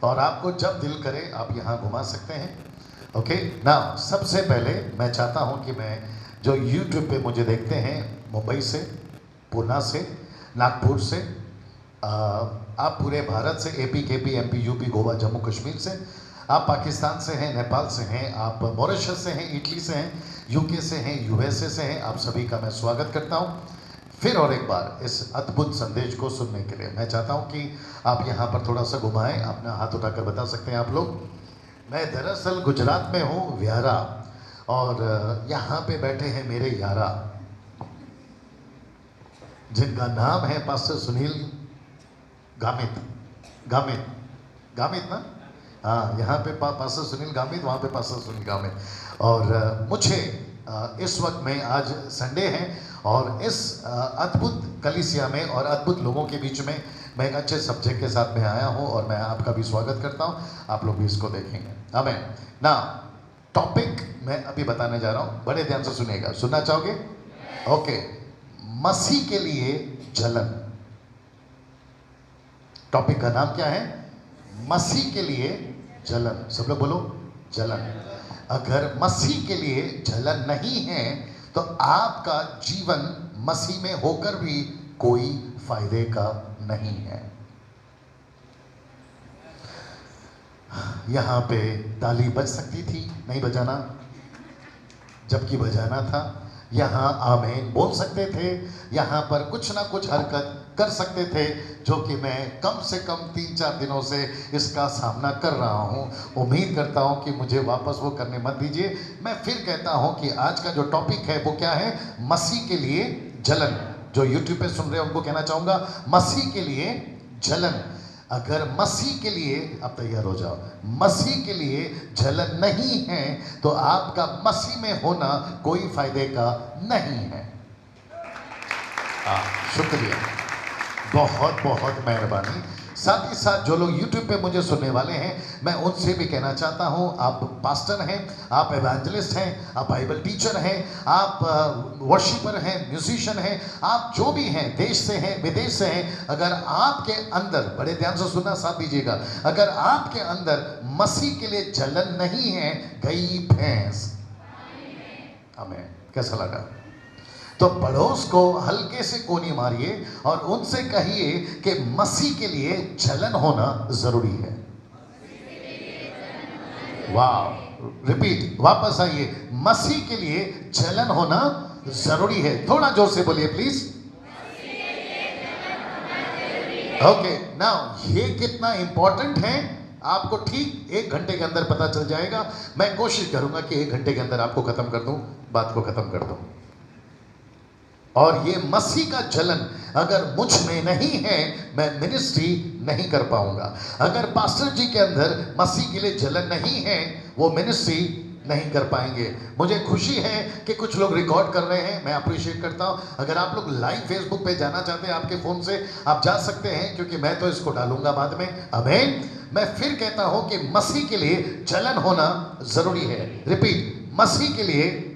और आपको जब दिल करे आप यहाँ घुमा सकते हैं। ओके ना, सबसे पहले मैं चाहता हूँ कि मैं जो यूट्यूब पे मुझे देखते हैं मुंबई से, पूना से, नागपुर से, आप पूरे भारत से, AP, KP, MP, UP, Goa, Jammu Kashmir से, आप पाकिस्तान से हैं, नेपाल से हैं, आप मॉरिशस से हैं, इटली से हैं, यूके से हैं, यूएसए से हैं, आप सभी का मैं स्वागत करता हूं फिर और एक बार इस अद्भुत संदेश को सुनने के लिए। मैं चाहता हूं कि आप यहां पर थोड़ा सा घुमाएं, अपना हाथ उठाकर बता सकते हैं आप लोग। मैं दरअसल गुजरात में हूं, व्यारा, और यहाँ पे बैठे हैं मेरे यारा, जिनका नाम है पास्टर सुनील गामित। गामित, गामित ना, हाँ, यहाँ पे पास्टर सुनील गामित, वहाँ पे पास्टर सुनील गामित। और मुझे इस वक्त में आज संडे है और इस अद्भुत कलीसिया में और अद्भुत लोगों के बीच में मैं एक अच्छे सब्जेक्ट के साथ में आया हूँ और मैं आपका भी स्वागत करता हूँ। आप लोग भी इसको देखेंगे। आमीन ना। टॉपिक मैं अभी बताने जा रहा हूँ, बड़े ध्यान से सुनिएगा। सुनना चाहोगे? ओके। मसीह के लिए जलन। टॉपिक का नाम क्या है? मसीह के लिए जलन। सब लोग बोलो, जलन। अगर मसीह के लिए जलन नहीं है तो आपका जीवन मसीह में होकर भी कोई फायदे का नहीं है। यहां पे ताली बज सकती थी, नहीं बजाना, जबकि बजाना था। यहाँ आमीन बोल सकते थे, यहाँ पर कुछ ना कुछ हरकत कर सकते थे, जो कि मैं कम से कम 3-4 दिनों से इसका सामना कर रहा हूँ। उम्मीद करता हूँ कि मुझे वापस वो करने मत दीजिए। मैं फिर कहता हूँ कि आज का जो टॉपिक है वो क्या है? मसीह के लिए जलन। जो यूट्यूब पे सुन रहे हैं उनको कहना चाहूँगा, मसीह के लिए जलन। अगर मसीह के लिए, आप तैयार हो जाओ, मसीह के लिए जलन नहीं है तो आपका मसीह में होना कोई फायदे का नहीं है। शुक्रिया, बहुत बहुत मेहरबानी। साथ ही साथ जो लोग YouTube पे मुझे सुनने वाले हैं, मैं उनसे भी कहना चाहता हूं, आप पास्टर हैं, आप एवेंजलिस्ट हैं, आप बाइबल टीचर हैं, आप वर्शिपर हैं, म्यूजिशियन हैं, आप जो भी हैं, देश से हैं, विदेश से हैं, अगर आपके अंदर, बड़े ध्यान से सुनना, साथ दीजिएगा, अगर आपके अंदर मसीह के लिए जलन नहीं है, गई भैंस। हमें कैसा लगा? तो पड़ोस को हल्के से कोनी मारिए और उनसे कहिए कि मसीह के लिए जलन होना जरूरी है। वाह, रिपीट, वापस आइए, मसीह के लिए जलन होना जरूरी है। थोड़ा जोर से बोलिए प्लीज। ओके, नाउ ये कितना इंपॉर्टेंट है आपको ठीक 1 घंटे के अंदर पता चल जाएगा। मैं कोशिश करूंगा कि 1 घंटे के अंदर आपको खत्म कर दूं, बात को खत्म कर दूं। और ये मसीह का जलन अगर मुझ में नहीं है, मैं मिनिस्ट्री नहीं कर पाऊंगा। अगर पास्टर जी के अंदर मसीह के लिए जलन नहीं है, वो मिनिस्ट्री नहीं कर पाएंगे। मुझे खुशी है कि कुछ लोग रिकॉर्ड कर रहे हैं, मैं अप्रिशिएट करता हूं। अगर आप लोग लाइव फेसबुक पे जाना चाहते हैं, आपके फोन से आप जा सकते हैं, क्योंकि मैं तो इसको डालूंगा बाद में। आमीन। मैं फिर कहता हूं कि मसीह के लिए जलन होना जरूरी है। रिपीट, मसीह के लिए।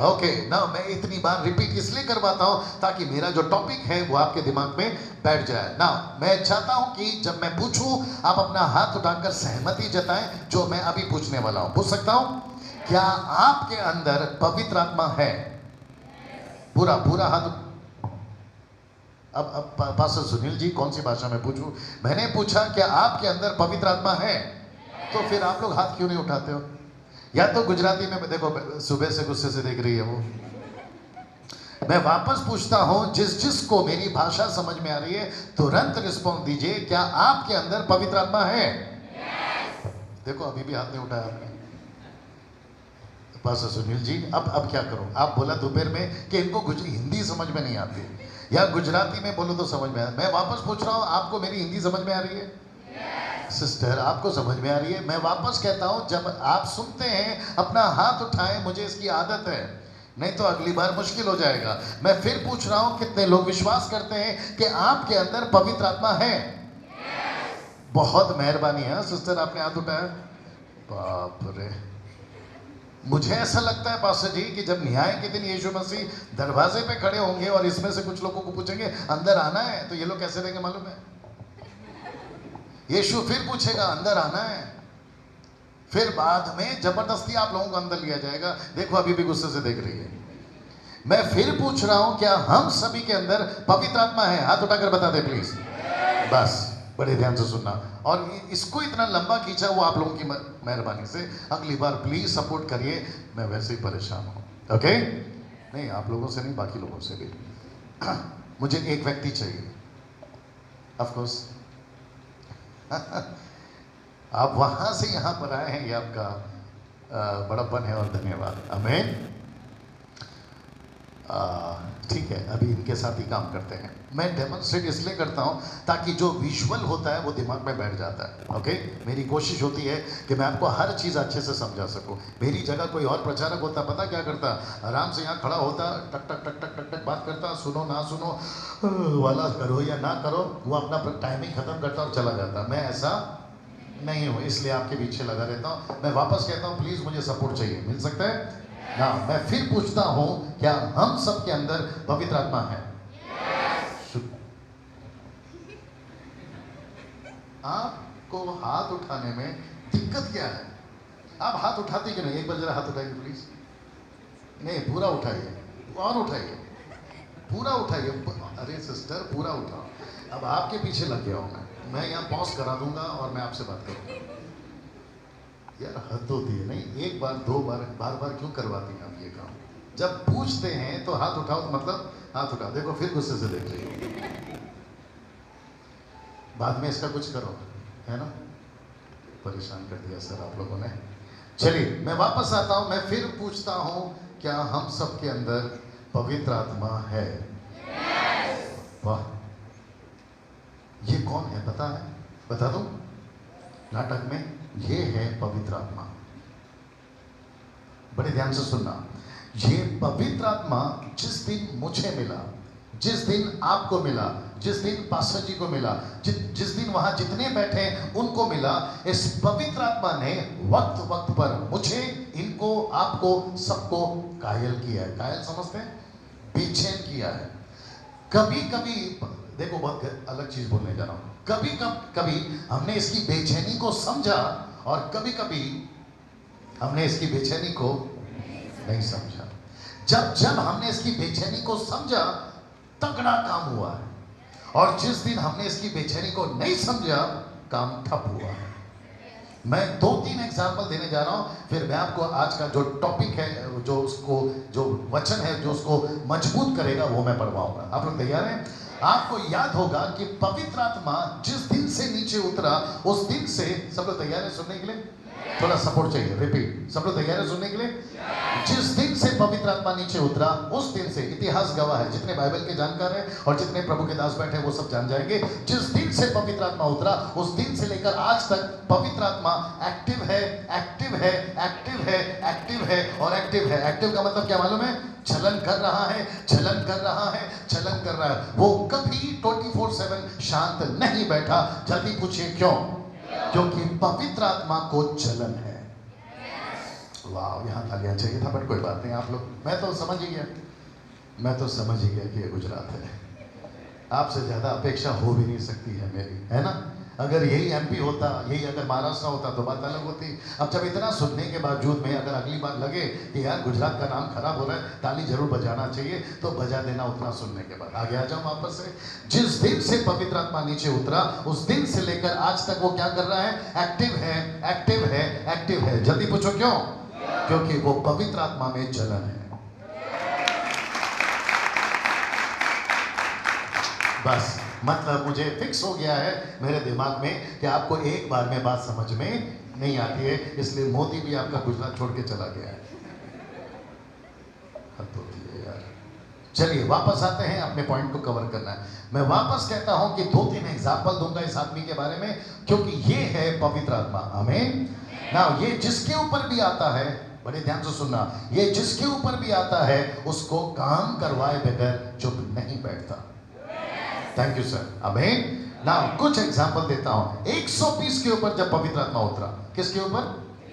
ओके ना, मैं इतनी बार रिपीट इसलिए करवाता हूं ताकि मेरा जो टॉपिक है वो आपके दिमाग में बैठ जाए ना। मैं चाहता हूं कि जब मैं पूछूं, आप अपना हाथ उठाकर सहमति जताएं जो मैं अभी पूछने वाला हूं। पूछ सकता हूं? क्या आपके अंदर पवित्र आत्मा है? पूरा पूरा हाथ। अब पास्टर सुनील जी, कौन सी भाषा में पूछूं? मैंने पूछा क्या आपके अंदर पवित्र आत्मा है? तो फिर आप लोग हाथ क्यों नहीं उठाते हो? या तो गुजराती में, देखो सुबह से गुस्से से देख रही है वो। मैं वापस पूछता हूं, जिसको मेरी भाषा समझ में आ रही है तुरंत रिस्पॉन्स दीजिए, क्या आपके अंदर पवित्र आत्मा है? देखो अभी भी हाथ नहीं उठाया आपने। पास्टर सुनील जी, अब क्या करूं? आप बोला दोपहर में कि इनको हिंदी समझ में नहीं आती, या गुजराती में बोलो तो समझ में आती। मैं वापस पूछ रहा हूं, आपको मेरी हिंदी समझ में आ रही है? सिस्टर, आपको समझ में आ रही है? मैं वापस कहता हूं, जब आप सुनते हैं अपना हाथ उठाएं, मुझे इसकी आदत है, नहीं तो अगली बार मुश्किल हो जाएगा। मैं फिर पूछ रहा हूं, कितने लोग विश्वास करते हैं कि आपके अंदर पवित्र आत्मा है? बहुत मेहरबानी है सिस्टर, आपने हाथ उठाया। बाप रे, मुझे ऐसा लगता है पास्टर जी कि जब न्याय के दिन यीशु मसीह दरवाजे पे खड़े होंगे और इसमें से कुछ लोगों को पूछेंगे अंदर आना है, तो ये लोग कैसे रहेंगे मालूम है? यीशु फिर पूछेगा अंदर आना है, फिर बाद में जबरदस्ती आप लोगों को अंदर लिया जाएगा। देखो अभी भी गुस्से से देख रही है। मैं फिर पूछ रहा हूं, क्या हम सभी के अंदर पवित्र आत्मा है? हाथ उठाकर बता दे प्लीज। बस बड़े ध्यान से सुनना, और इसको इतना लंबा खींचा वो आप लोगों की मेहरबानी से। अगली बार प्लीज सपोर्ट करिए, मैं वैसे ही परेशान हूं। ओके, नहीं आप लोगों से नहीं, बाकी लोगों से भी। मुझे एक व्यक्ति चाहिए, ऑफ कोर्स। आप वहां से यहां पर आए हैं, ये आपका बड़प्पन है और धन्यवाद। आमीन। ठीक है, अभी इनके साथ ही काम करते हैं। मैं डेमोन्स्ट्रेट इसलिए करता हूं ताकि जो विजुअल होता है वो दिमाग में बैठ जाता है। ओके, मेरी कोशिश होती है कि मैं आपको हर चीज़ अच्छे से समझा सकूं। मेरी जगह कोई और प्रचारक होता, पता क्या करता? आराम से यहाँ खड़ा होता, टक टक टक टक टक टक बात करता, सुनो ना सुनो वाला करो या ना करो, वो अपना टाइमिंग खत्म करता और चला जाता। मैं ऐसा नहीं हूँ, इसलिए आपके पीछे लगा रहता हूँ। मैं वापस कहता हूँ, प्लीज़ मुझे सपोर्ट चाहिए, मिल सकता है ना? मैं फिर पूछता हूं, क्या हम सब के अंदर पवित्र आत्मा है? आपको हाथ उठाने में दिक्कत क्या है? आप हाथ उठाते क्यों नहीं? एक बार जरा हाथ उठाइए प्लीज। नहीं, पूरा उठाइए, और उठाइए, पूरा उठाइए। अरे सिस्टर, पूरा उठाओ। अब आपके पीछे लग गया हूं मैं यहाँ पॉज करा दूंगा और मैं आपसे बात करूंगा। यार हद होती है नहीं? एक बार दो बार, बार बार क्यों करवाती हैं आप ये काम? जब पूछते हैं तो हाथ उठाओ, तो मतलब हाथ उठाओ। देखो फिर गुस्से से देख रही हो, बाद में इसका कुछ करो, है ना? परेशान कर दिया सर आप लोगों ने। चलिए मैं वापस आता हूं, मैं फिर पूछता हूं, क्या हम सब के अंदर पवित्र आत्मा है? वाह, ये कौन है पता है? बता दूं? नाटक में ये है पवित्र आत्मा। बड़े ध्यान से सुनना, ये पवित्र आत्मा जिस दिन मुझे मिला, जिस दिन आपको मिला, जिस दिन पास्टर जी को मिला, जिस दिन वहां जितने बैठे उनको मिला, इस पवित्र आत्मा ने वक्त वक्त पर मुझे, इनको, आपको, सबको कायल किया है। कायल समझते हैं? बेचैन किया है। कभी कभी देखो, बहुत अलग चीज बोलने जा रहा हूं। कभी कभी हमने इसकी बेचैनी को समझा, और कभी कभी हमने इसकी बेचैनी को नहीं समझा। जब हमने इसकी बेचैनी को समझा, तगड़ा काम हुआ है, और जिस दिन हमने इसकी बेचैनी को नहीं समझा, काम ठप हुआ है। मैं 2-3 एग्जाम्पल देने जा रहा हूं, फिर मैं आपको आज का जो टॉपिक है, जो वचन है, जो उसको मजबूत करेगा, वो मैं पढ़वाऊंगा। आप लोग तैयार हैं? आपको याद होगा कि पवित्र आत्मा जिस दिन से नीचे उतरा, उस दिन से, सब लोग तैयार है सुनने के लिए? थोड़ा सपोर्ट चाहिए, रिपीट। सब लोग तैयार है सुनने के लिए? जिस दिन से पवित्र आत्मा नीचे उतरा, उस दिन से, इतिहास गवाह है, जितने बाइबल के जानकार हैं और जितने प्रभु के दास बैठे हैं वो सब जान जाएंगे। जिस दिन से पवित्र आत्मा उतरा, उस दिन से लेकर आज तक पवित्र आत्मा एक्टिव है, एक्टिव है, एक्टिव है, एक्टिव है और एक्टिव है। एक्टिव का मतलब क्या मालूम है? चलन कर रहा है, चलन कर रहा है, चलन कर रहा है। वो कभी 24/7 शांत नहीं बैठा। जल्दी पूछिए क्यों? क्योंकि पवित्र आत्मा को चलन है। वाह, यहाँ तालियां चाहिए था, बट कोई बात नहीं। आप लोग, मैं तो समझ ही गया, कि ये गुजरात है। आपसे ज्यादा अपेक्षा हो भी नहीं सकती है मेरी, है ना? अगर यही एमपी होता, यही अगर महाराष्ट्र होता तो बात अलग होती। अब जब इतना सुनने के बावजूद में अगर अगली बार लगे कि यार गुजरात का नाम खराब हो रहा है, ताली जरूर बजाना चाहिए, तो बजा देना उतना सुनने के बाद। आगे आ जाओ वापस से। जिस दिन से पवित्र आत्मा नीचे उतरा, उस दिन से लेकर आज तक वो क्या कर रहा है? एक्टिव है, एक्टिव है, एक्टिव है। जल्दी पूछो क्यों? क्योंकि वो पवित्र आत्मा में जलन है। बस मतलब मुझे फिक्स हो गया है मेरे दिमाग में कि आपको एक बार में बात समझ में नहीं आती है, इसलिए मोदी भी आपका गुजरात छोड़ के चला गया है। हद होती है यार। चलिए वापस आते हैं, अपने पॉइंट को कवर करना है। मैं वापस कहता हूं कि 2-3 एग्जाम्पल दूंगा इस आदमी के बारे में, क्योंकि ये है पवित्र आत्मा। आमीन ना? ये जिसके ऊपर भी आता है, बड़े ध्यान से सुनना, ये जिसके ऊपर भी आता है उसको काम करवाए बगैर चुप नहीं बैठता। Thank you sir. आमीन ना? कुछ एग्जाम्पल देता हूं। 120 के ऊपर जब पवित्र आत्मा उतरा, किसके ऊपर?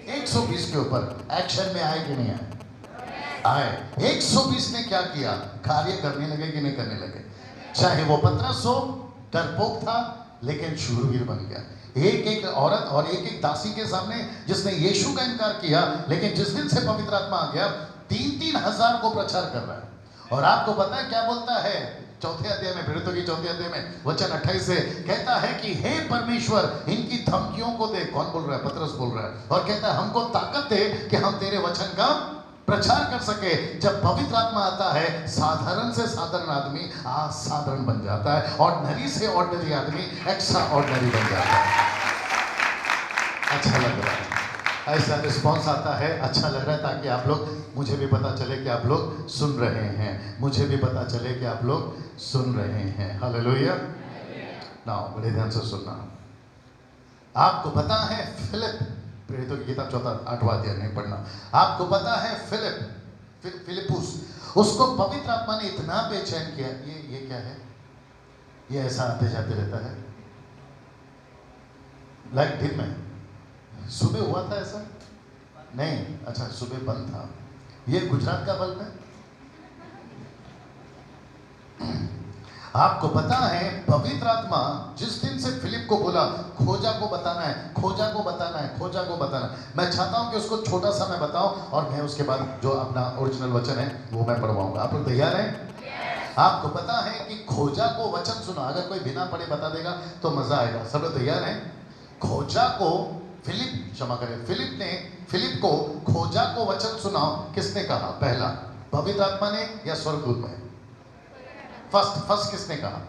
120 के ऊपर। एक्शन में आए कि नहीं आए? आए। 120 ने क्या किया? कार्य करने लगे कि नहीं करने लगे? चाहे वो 1500 डरपोक था, लेकिन शूरवीर बन गया। एक एक औरत और एक एक दासी के सामने जिसने यीशु का इनकार किया, लेकिन जिस दिन से पवित्र आत्मा आ गया 3-3 हजार को प्रचार कर रहा है। और आपको पता है क्या बोलता है चौथे अध्याय में, प्रेरितों की चौथे अध्याय में वचन 28 से कहता है कि हे परमेश्वर इनकी धमकियों को दे। कौन बोल रहा है? पतरस बोल रहा है। और कहता है हमको ताकत दे कि हम तेरे वचन का प्रचार कर सके। जब पवित्र आत्मा आता है साधारण से साधारण आदमी असाधारण बन जाता है, ऑर्डिनरी से ऑर्डिनरी आदमी एक्स्ट्रा ऑर्डिनरी बन जाता है। अच्छा लग रहा है, ऐसा रिस्पॉन्स आता है, अच्छा लग रहा है, ताकि आप लोग, मुझे भी पता चले कि आप लोग सुन रहे हैं, मुझे भी पता चले कि आप लोग सुन रहे हैं। हालेलुया। नाउ बड़े ध्यान से सुनना। आपको पता है फिलिप, प्रेरितों की किताब 8वां अध्याय नहीं पढ़ना। आपको पता है फिलिपुस, उसको पवित्र आत्मा ने इतना बेचैन किया। ये क्या है? ये ऐसा आते जाते रहता है लाइक दिन में। सुबह हुआ था ऐसा नहीं? अच्छा, सुबह बंद था। ये गुजरात का बल्ब है। आपको पता है पवित्र आत्मा जिस दिन से फिलिप को बोला खोजा को बताना है, खोजा को बताना है, खोजा को बताना है। मैं चाहता हूं कि उसको छोटा सा मैं बताऊं और मैं उसके बाद जो अपना ओरिजिनल वचन है वो मैं पढ़वाऊंगा। आप लोग तैयार हैं? आपको पता है कि खोजा को वचन सुना, अगर कोई बिना पढ़े बता देगा तो मजा आएगा। सब लोग तैयार हैं? खोजा को फिलिप ने फिलिप को खोजा को वचन सुनाओ किसने कहा? पहला पवित्र आत्मा ने या स्वर्गदूत ने? फर्स्ट किसने कहा?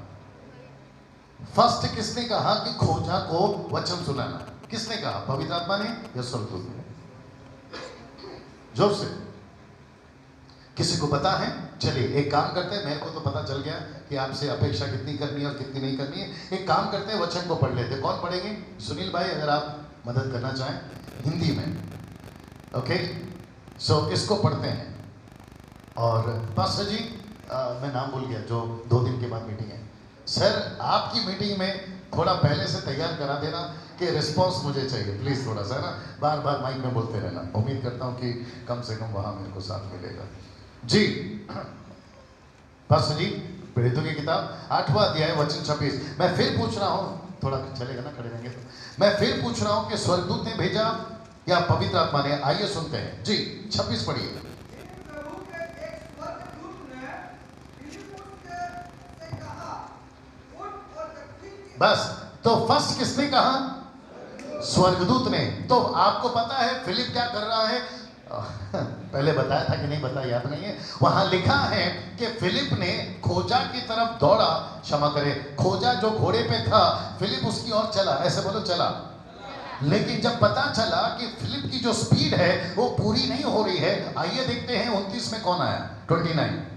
फर्स्ट किसने कहा कि खोजा को वचन सुनाना? किसने कहा? पवित्र आत्मा ने या स्वर्गदूत ने? जोर से। किसी को पता है? चलिए एक काम करते हैं, मेरे को तो पता चल गया कि आपसे अपेक्षा कितनी करनी है और कितनी नहीं करनी है। एक काम करते हैं, वचन को पढ़ लेते हैं। कौन पढ़ेंगे? सुनील भाई, अगर आप मदद करना चाहें हिंदी में। ओके, सो इसको पढ़ते हैं। और पास्टर जी, मैं नाम भूल गया, जो 2 दिन के बाद मीटिंग है। सर, आपकी मीटिंग में थोड़ा पहले से तैयार करा देना कि रिस्पॉन्स मुझे चाहिए प्लीज़, थोड़ा सा ना, बार बार माइक में बोलते रहना। उम्मीद करता हूँ कि कम से कम वहाँ मेरे को साथ मिलेगा जी। पास्टर जी, प्रेरितों की किताब 8वां अध्याय वचन 26। मैं फिर पूछ रहा हूँ, थोड़ा चलेगा ना, खड़े रहेंगे तो। मैं फिर पूछ रहा हूँ कि स्वर्गदूत ने भेजा या पवित्र आत्मा ने? आइए सुनते हैं जी। 26 पढ़िए। बस, तो फर्स्ट किसने कहा? स्वर्गदूत ने। तो आपको पता है फिलिप क्या कर रहा है? पहले बताया था कि नहीं बताया, याद नहीं है। वहां लिखा है कि फिलिप ने खोजा की तरफ दौड़ा, क्षमा करे, खोजा जो घोड़े पे था, फिलिप उसकी ओर चला। ऐसे बोलो, चला। लेकिन जब पता चला कि फिलिप की जो स्पीड है वो पूरी नहीं हो रही है, आइए देखते हैं 29 में कौन आया? 29।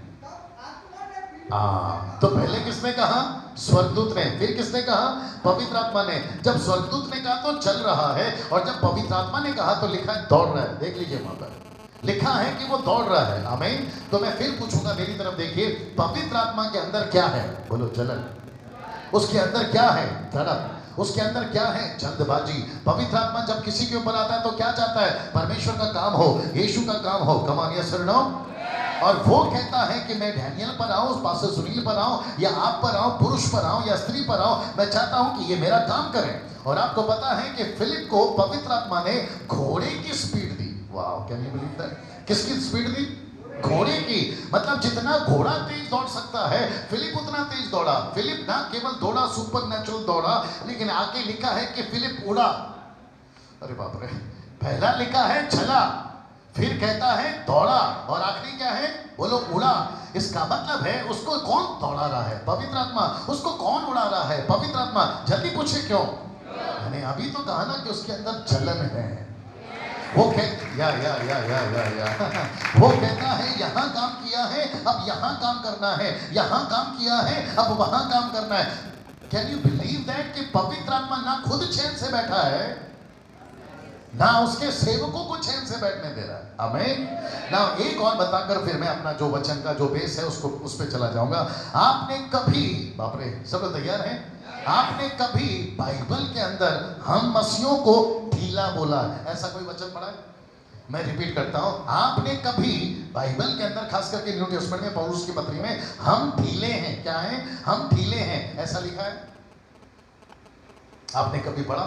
तो पहले किसने कहा? स्वर्गदूत ने। फिर किसने कहा? पवित्र आत्मा ने। जब स्वर्गदूत ने कहा तो चल रहा है, और जब पवित्र आत्मा ने कहा तो लिखा है दौड़ रहा है। देख लीजिए वहां पर लिखा है कि वो दौड़ रहा है। आमीन। तो मैं फिर पूछूंगा, मेरी तरफ देखिए, पवित्र आत्मा के अंदर क्या है? बोलो, जलन। उसके अंदर क्या है? तड़प। उसके अंदर क्या है? जल्दबाजी। पवित्र आत्मा जब किसी के ऊपर आता है तो क्या चाहता है? परमेश्वर का काम हो, यीशु का काम हो। कम ऑन यस और नो। और वो कहता है कि मैं डैनियल पर आऊं, पास्टर सुनील पर आऊं, या आप पर आऊं, पुरुष पर आऊं या स्त्री पर आऊं, मैं चाहता हूं कि ये मेरा काम करें। और आपको पता है कि फिलिप को पवित्र आत्मा ने घोड़े की स्पीड दी। वाह, कैन यू बिलीव दैट? किसकी स्पीड दी? घोड़े की। मतलब जितना घोड़ा तेज दौड़ सकता है, फिलिप उतना तेज दौड़ा। फिलिप ना केवल दौड़ा, सुपर नेचुरल दौड़ा, लेकिन आगे लिखा है कि फिलिप उड़ा। अरे बाप रे। पहला लिखा है चला, फिर कहता है दौड़ा, और आखिरी क्या है? बोलो, उड़ा। इसका मतलब है उसको कौन दौड़ा रहा है? पवित्र आत्मा। उसको कौन उड़ा रहा है? पवित्र आत्मा। जल्दी पूछे क्यों? मैंने अभी तो कहा ना कि उसके अंदर जलन है। वो वो कहता है यहाँ काम किया है, अब यहाँ काम करना है, यहाँ काम किया है, अब वहां काम करना है। कैन यू बिलीव दैट कि पवित्र आत्मा ना खुद चैन से बैठा है, ना उसके सेवकों को चैन से बैठने दे रहा है। आमीन। ना एक और बताकर फिर मैं अपना जो वचन का जो बेस है उसको उस पे चला जाऊंगा। आपने कभी, बाप रे, सब लोग तैयार हैं? आपने कभी बाइबल के अंदर हम मसीहों को ढीला बोला, ऐसा कोई वचन पढ़ा है? मैं रिपीट करता हूं, आपने कभी बाइबल के अंदर, खास करके न्यू टेस्टामेंट में, पौलुस की पत्री में, हम ढीले हैं? क्या है? हम ढीले हैं, ऐसा लिखा है? आपने कभी पढ़ा?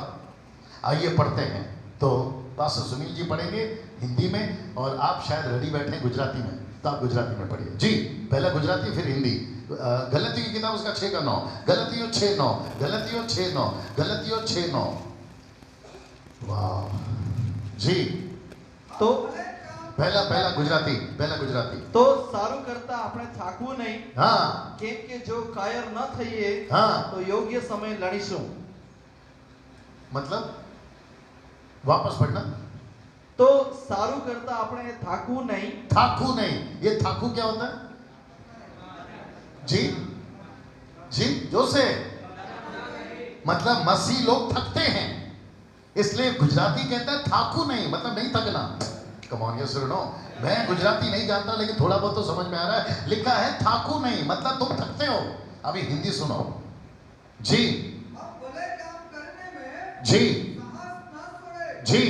आइए पढ़ते हैं। तो पास्टर सुनील जी पढ़ेंगे हिंदी में और आप शायद रेडी बैठे हैं गुजराती में, तो आप गुजराती में पढ़िए जी। पहला गुजराती फिर हिंदी। गलतियों की किताब उसका 6:9, गलतियों 6:9, गलतियों 6:9, गलतियों 6:9। वाह जी। तो पहला गुजराती, पहला गुजराती। તો સારું કરતા આપણે થાકવું નહીં, हाँ કેમ કે જો કાયર ન થઈએ हाँ, તો યોગ્ય સમય લડીશું। मतलब वापस पढ़ना। તો સારું કરતા આપણે થાકવું નહીં। थाकू नहीं, ये थाकू क्या होता है जी? जी जो से मतलब मसीह लोग थकते हैं, इसलिए गुजराती कहता है थाकू नहीं, मतलब नहीं थकना। कम ऑन यस नो, मैं गुजराती नहीं जानता लेकिन थोड़ा बहुत तो समझ में आ रहा है। लिखा है थाकू नहीं, मतलब तुम थकते हो। अभी हिंदी सुनो जी। जी जी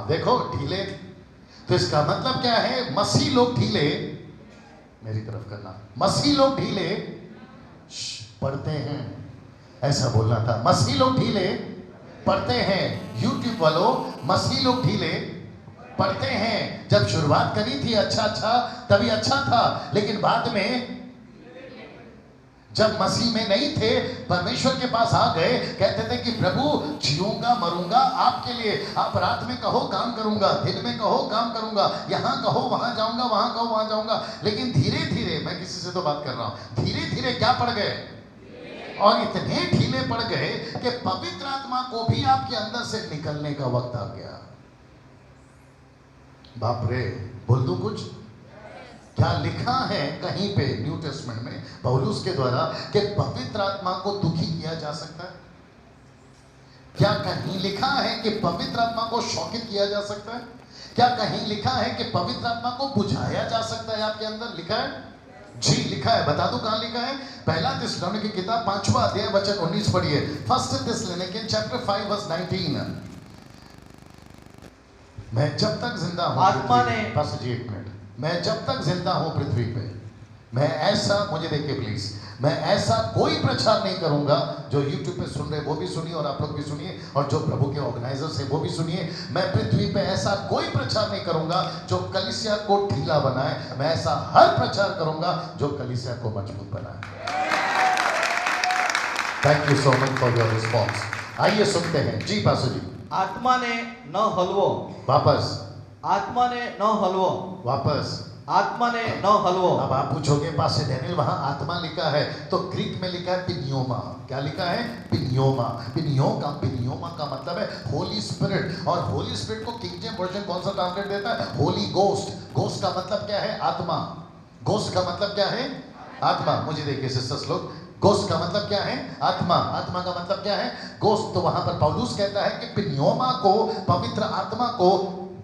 देखो ढीले, तो इसका मतलब क्या है? मसीह लोग ढीले, मेरी तरफ करना, मसीह लोग ढीले पढ़ते हैं, ऐसा बोलना था। मसीह लोग ढीले पढ़ते हैं। यूट्यूब वालों, मसीह लोग ढीले पढ़ते हैं। जब शुरुआत करी थी अच्छा तभी अच्छा था, लेकिन बाद में जब मसीह में नहीं थे, परमेश्वर के पास आ गए, कहते थे कि प्रभु जीऊंगा मरूंगा आपके लिए। आप रात में कहो काम करूंगा, दिन में कहो काम करूंगा, यहां कहो वहां जाऊंगा, वहां कहो वहां जाऊंगा। लेकिन धीरे धीरे, मैं किसी से तो बात कर रहा हूं, धीरे धीरे क्या पड़ गए? और इतने ढीले पड़ गए कि पवित्र आत्मा को भी आपके अंदर से निकलने का वक्त आ गया। बाप रे, बोल दूं कुछ? क्या लिखा है कहीं पे न्यू टेस्टमेंट में पौलुस के द्वारा कि पवित्र आत्मा को दुखी किया जा सकता है? क्या कहीं लिखा है कि पवित्र आत्मा को शौकित किया जा सकता है? क्या कहीं लिखा है कि पवित्र आत्मा को बुझाया जा सकता है? आपके अंदर लिखा है जी, लिखा है। बता दूं कहां लिखा है? पहला थिस्सलुनीके की किताब 5वां अध्याय वचन 19 पढ़िए। फर्स्ट थिस्सलुनीके चैप्टर 5 वर्स 19। मैं जब तक जिंदा हूं आत्मा ने, बस जी एक मिनट, मैं जब तक जिंदा हूं पृथ्वी पे, मैं ऐसा, मुझे देखिए प्लीज, मैं ऐसा कोई प्रचार नहीं करूंगा। जो यूट्यूब पे सुन रहे वो भी सुनिए और आप लोग भी सुनिए, और जो प्रभु के ऑर्गेनाइजर्स हैं वो भी सुनिए। मैं पृथ्वी पे ऐसा कोई प्रचार नहीं करूंगा जो कलीसिया को ढीला बनाए। मैं ऐसा हर प्रचार करूंगा जो कलीसिया को मजबूत बनाए। Thank you so much for your response. आइए सुनते हैं जी पासु जी। आत्मा ने न हलवो, वापस, आत्मा ने न हलवो, वापस। आत्मा ने न हलवो। अब आप पूछोगे पास डैनियल वहां आत्मा लिखा है, तो ग्रीक में लिखा है पिनियोमा। क्या लिखा है? पिनियोमा। पिनियोमा का मतलब है होली स्पिरिट। और होली स्पिरिट को किंग जेम्स वर्जन कौन सा ट्रांसलेट देता है? होली गोस्ट। गोस्ट का मतलब क्या है? आत्मा। गोस्ट का मतलब क्या है? आत्मा। मुझे देखिए सिस्टर्स लोग, गोस्ट का मतलब क्या है? आत्मा। आत्मा का मतलब क्या है? गोस्ट। तो वहां पर पौलुस कहता है कि पिनियोमा को, पवित्र आत्मा को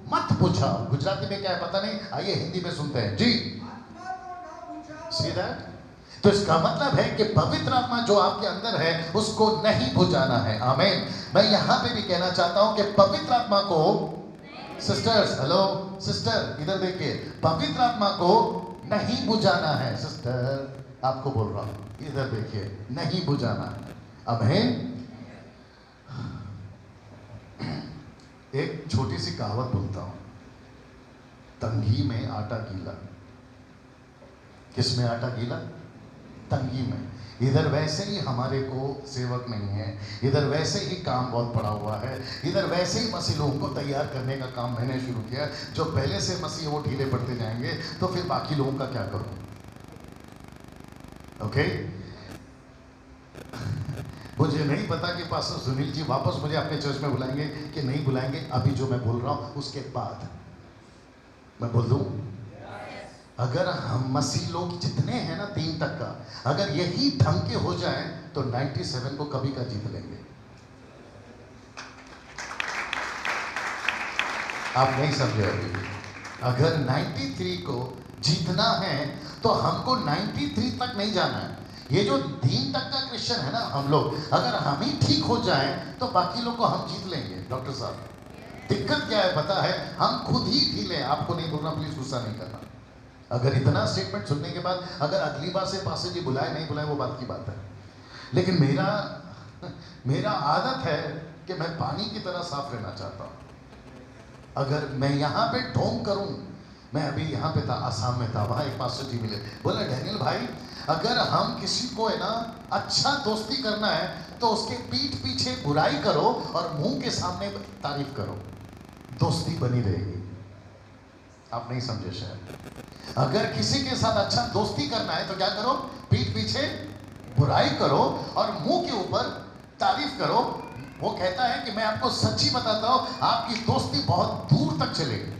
मत बुझाओ। गुजराती में क्या है पता नहीं, आइए हिंदी में सुनते हैं जी। See that? तो इसका मतलब है कि पवित्र आत्मा जो आपके अंदर है उसको नहीं बुझाना है। आमीन। मैं यहां पे भी कहना चाहता हूं कि पवित्र आत्मा को, सिस्टर्स, हेलो सिस्टर इधर देखिए, पवित्र आत्मा को नहीं बुझाना है। सिस्टर आपको बोल रहा हूं, इधर देखिए, नहीं बुझाना है। आमीन। एक छोटी सी कहावत बोलता हूं, तंगी में आटा गीला। किस में आटा गीला? तंगी में। इधर वैसे ही हमारे को सेवक नहीं है, इधर वैसे ही काम बहुत पड़ा हुआ है, इधर वैसे ही मसीह लोगों को तैयार करने का काम मैंने शुरू किया। जो पहले से मसीह वो ढीले पड़ते जाएंगे, तो फिर बाकी लोगों का क्या करूं? ओके मुझे नहीं पता कि पास्टर सुनील जी वापस मुझे अपने चर्च में बुलाएंगे कि नहीं बुलाएंगे। अभी जो मैं बोल रहा हूं उसके बाद मैं बोल दूं, अगर हम मसीह लोग जितने हैं ना 3 तक का, अगर यही ढंग के हो जाए तो 97 को कभी का जीत लेंगे। आप नहीं समझे अभी? अगर 93 को जीतना है तो हमको 93 तक नहीं जाना है। ये जो 3 तक का क्रिश्चियन है ना हम लोग, अगर हम ही ठीक हो जाएं तो बाकी लोग को हम जीत लेंगे। डॉक्टर साहब, दिक्कत क्या है पता है? हम खुद ही ढीले हैं। आपको नहीं बोलना, प्लीज गुस्सा नहीं करना। अगर इतना स्टेटमेंट सुनने के बाद अगर अगली बार से पास्टर जी बुलाए नहीं बुलाए वो बात की बात है, लेकिन मेरा आदत है कि मैं पानी की तरह साफ रहना चाहता हूँ। अगर मैं यहाँ पे ढोंग करूँ, मैं अभी यहाँ पे था, आसाम में था, वहाँ एक पास्टर जी मिले, बोला डैनियल भाई अगर हम किसी को है ना अच्छा दोस्ती करना है तो उसके पीठ पीछे बुराई करो और मुंह के सामने तारीफ करो, दोस्ती बनी रहेगी। आप नहीं समझे शायद। अगर किसी के साथ अच्छा दोस्ती करना है तो क्या करो, पीठ पीछे बुराई करो और मुंह के ऊपर तारीफ करो। वो कहता है कि मैं आपको सच्ची बताता हूं, आपकी दोस्ती बहुत दूर तक चलेगी।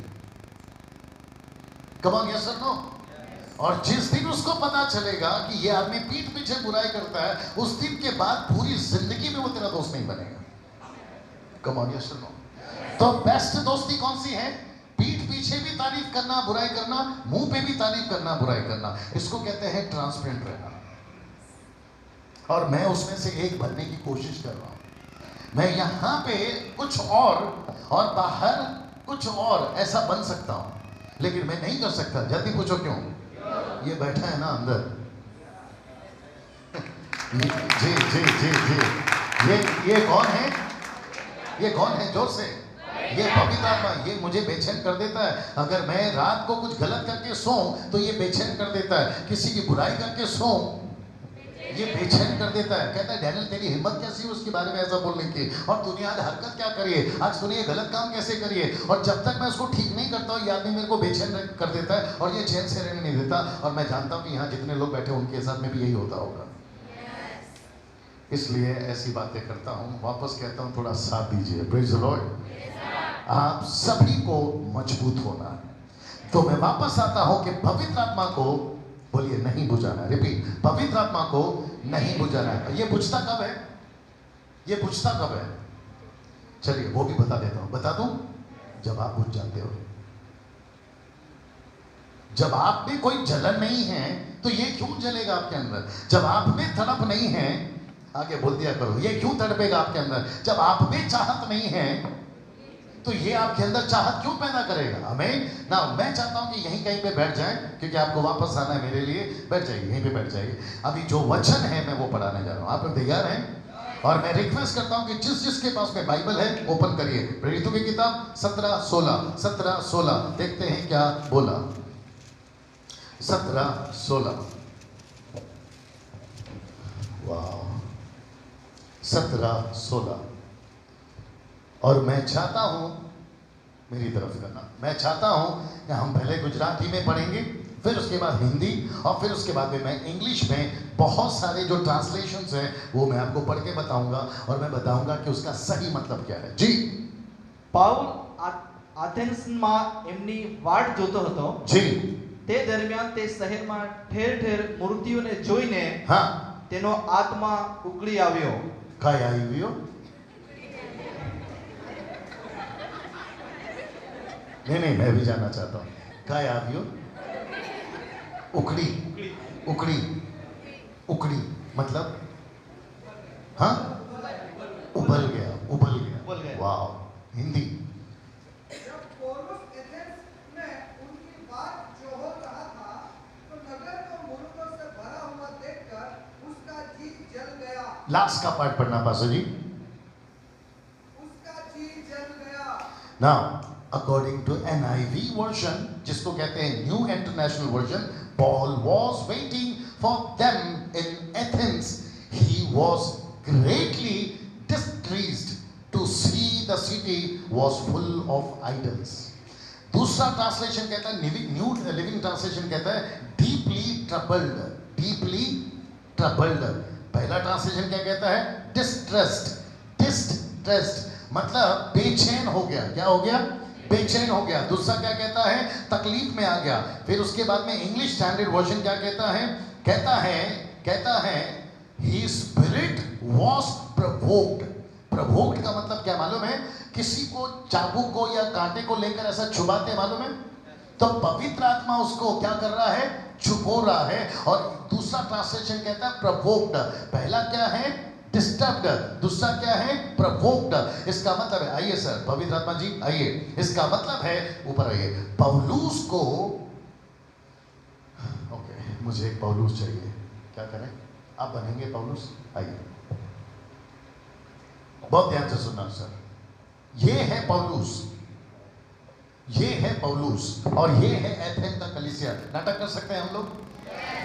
कम ऑन, यस और नो? और जिस दिन उसको पता चलेगा कि ये आदमी पीठ पीछे बुराई करता है, उस दिन के बाद पूरी जिंदगी में वो तेरा दोस्त नहीं बनेगा। कम ऑन, यस और नो? तो बेस्ट दोस्ती कौन सी है? पीठ पीछे भी तारीफ करना, बुराई करना, मुंह पे भी तारीफ करना, बुराई करना। इसको कहते हैं ट्रांसपेरेंट रहना। और मैं उसमें से एक बनने की कोशिश कर रहा हूं। मैं यहां पे कुछ और बाहर कुछ और ऐसा बन सकता हूं, लेकिन मैं नहीं कर सकता। जल्दी पूछो क्यों? ये बैठा है ना अंदर। जी जी जी जी, ये कौन है? ये कौन है? जोर से। ये पवित्र आत्मा। ये मुझे बेचैन कर देता है। अगर मैं रात को कुछ गलत करके सोऊं तो ये बेचैन कर देता है। किसी की बुराई करके सोऊं, ये बेचैन कर देता है। कहता है डैनियल तेरी हिम्मत कैसी है उसके बारे में ऐसा बोलने की, और तूने आज हरकत क्या करी है, आज तूने ये गलत काम कैसे करी है। और जब तक मैं उसको ठीक नहीं करता हूँ, ये आदमी मेरे को बेचैन कर देता है और ये चैन से रहने नहीं देता। और मैं जानता हूँ कि यहाँ जितने लोग बैठे उनके साथ में भी यही होता होगा। इसलिए ऐसी बातें करता हूँ। वापस कहता हूँ, थोड़ा साथ दीजिए। Praise the Lord. आप सभी को मजबूत होना है। तो मैं वापस आता हूँ कि पवित्र आत्मा को, बोलिए, नहीं बुझाना। रिपीट, पवित्र आत्मा को नहीं बुझाना है। ये बुझता कब है? ये बुझता कब है? चलिए वो भी बता देता हूं। बता दूं? जब आप बुझ जाते हो। जब आप में कोई जलन नहीं है तो ये क्यों जलेगा आपके अंदर? जब आप में तड़प नहीं है, आगे बोल दिया करो, ये क्यों तड़पेगा आपके अंदर? जब आप में चाहत नहीं है तो ये आपके अंदर चाहत क्यों पैदा करेगा? आमीन ना। मैं चाहता हूं कि यहीं कहीं पे बैठ जाए, क्योंकि आपको वापस आना है मेरे लिए। बैठ जाइए, यहीं पे बैठ जाइए। अभी जो वचन है मैं वो पढ़ाने जा रहा हूं। आप लोग तैयार हैं? और मैं रिक्वेस्ट करता हूं कि जिसके पास में बाइबल है ओपन करिए। प्रेरितों की किताब 17:16 देखते हैं क्या बोला। 17:16। वाह, 17:16। और मैं चाहता हूं, मेरी तरफ करना, मैं चाहता हूं कि हम पहले गुजराती में पढ़ेंगे, फिर उसके बाद हिंदी, और फिर उसके बाद में मैं इंग्लिश में बहुत सारे जो ट्रांसलेशंस हैं वो मैं आपको पढ़ के बताऊंगा, और मैं बताऊंगा कि उसका सही मतलब क्या है। जी। પાઉલ આથેન્સમાં એમની વાટ જોતો હતો। जी। તે દરમિયાન તે શહેરમાં ઠેર ઠેર મૂર્તિઓને જોઈને हाँ, તેનો આત્મા ઉકળી આવ્યો। काय आई हुई हो? नहीं, मैं भी जानना चाहता हूँ। काय आई हो? उकड़ी। उकड़ी उकड़ी मतलब? हाँ, उबल गया, उबल गया। वाह। हिंदी। जब पौलुस एथेंस में उनकी बात जो हो रहा था, तो नगर को मूर्तों से भरा हुआ देखकर उसका जी जल गया। लास्ट का पार्ट पढ़ना पासो जी। उसका जी जल गया। Now according to NIV version, जिसको कहते हैं new international version, Paul was waiting for them in Athens. He was greatly distressed to see the city was full of idols. दूसरा ट्रांसलेशन कहता है, न्यू लिविंग ट्रांसलेशन कहता है deeply troubled, deeply troubled। पहला translation क्या कहता है? distressed, distressed मतलब बेचैन हो गया। क्या हो गया? बेचैन हो गया। दूसरा क्या कहता है? तकलीफ में आ गया। फिर उसके बाद में इंग्लिश स्टैंडर्ड वर्जन क्या कहता है? कहता है his spirit was provoked। Provoked का मतलब क्या मालूम है? किसी को चाबुक को या कांटे को लेकर ऐसा छुपाते, मालूम है? तो पवित्र आत्मा उसको क्या कर रहा है? छुपो रहा है। और दूसरा ट्रांसलेशन कहता है प्रोवोक्ड। पहला क्या है? डिस्टर्ब्ड। दूसरा क्या है? प्रोवोक्ड। इसका मतलब है, आइए सर पवित्र आत्मा जी आइए, इसका मतलब है, ऊपर आइए, पौलुस को, ओके मुझे एक पौलुस चाहिए। क्या करें? आप बनेंगे पौलुस? आइए, बहुत ध्यान से सुनना सर। ये है पौलुस, ये है पौलुस और ये है एथेन का कलीसिया। नाटक कर सकते हैं हम लोग?